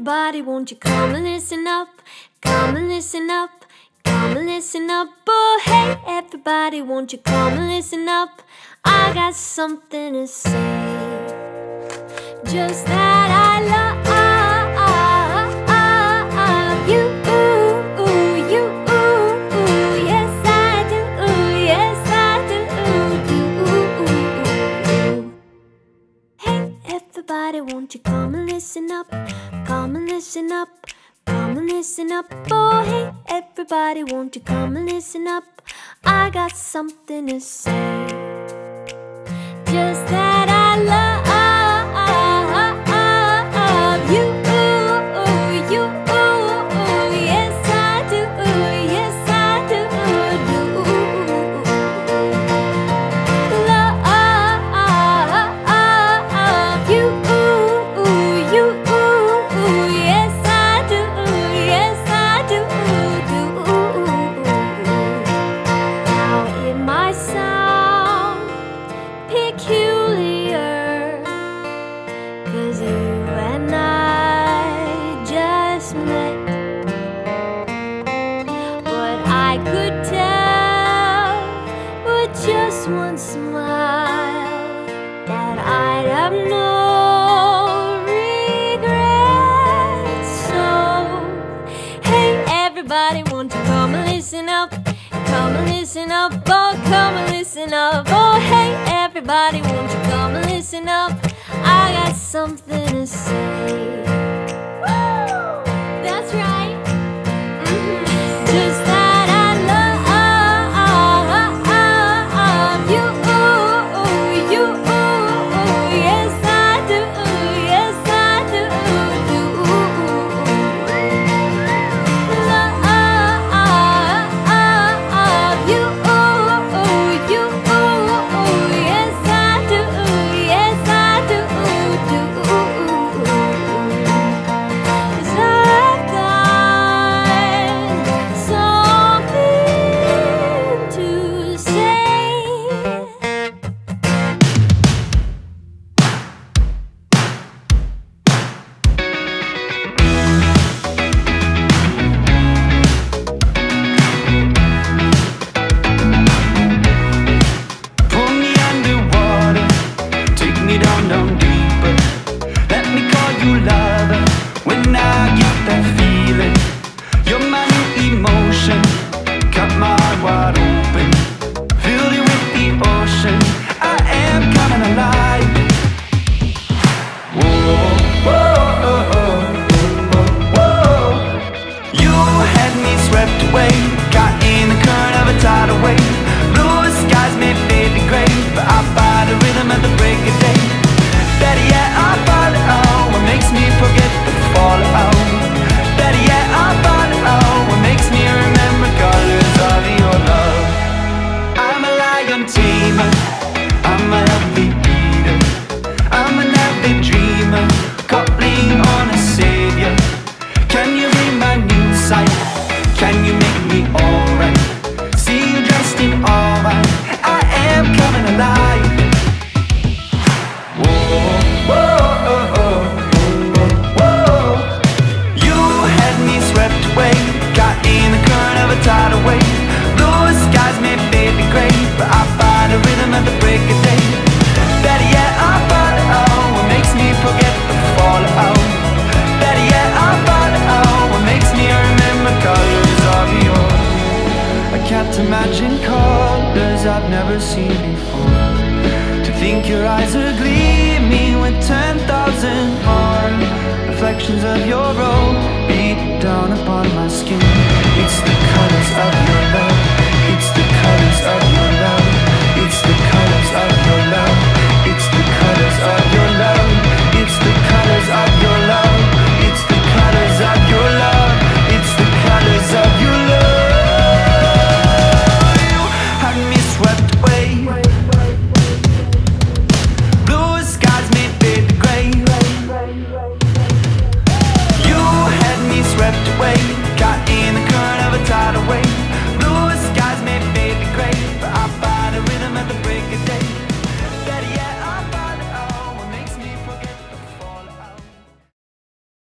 everybody, won't you come and listen up? Come and listen up. Come and listen up. Oh, hey, everybody, won't you come and listen up? I got something to say. Just that I love you, you, yes I do, yes I do. Hey, everybody, won't you come and listen up? Come and listen up. Come and listen up. Oh, hey, everybody, won't you come and listen up? I got something to say. Just that I love you, you, yes I do, yes I do. Love you, you, yes I do, yes I do. Now it might sound peculiar, 'cause you and I just met, but I could tell with just one smile that I'd have no regrets. So, hey, everybody, won't you come and listen up? Come and listen up, oh, come and listen up. Oh, hey, everybody, won't you come and listen up? I got something to say. Woo! That's right. Just that I love you, you, yes I do, yes I do. Love you, you, yes I do, yes I do. 'Cause I've got something to say. Pull me underwater, take me down, down deeper. Let me call you lover when I get that feeling. You're my new emotion, cut my heart wide open. Filled it with the ocean, I am coming alive. Whoa, whoa, whoa, whoa, whoa. You had me swept away, caught in the current of a tidal wave. Blue skies may fade to gray, but I find the rhythm at the break of day. Better yet, I follow what makes me forget the fallout. Better yet, I follow what makes me remember colors of your love. I'm a lion tamer, I'm a healthy eater, I'm an avid dreamer, calling on a savior. Can you read my new sight? Can you make me alright? See you dressed in all white, I am coming alive. Whoa, whoa, whoa, whoa, whoa. You had me swept away, caught in the current of a tidal wave. Blue skies may fade to gray, but I find a rhythm at the break of day. Better yet, I follow what makes me forget the fallout. Better yet, I follow what makes me remember colors of yours. I can't imagine colors I've never seen before. To think your eyes are gleaming with 10,000 more reflections of your own beat down upon my skin. It's the colors of your love.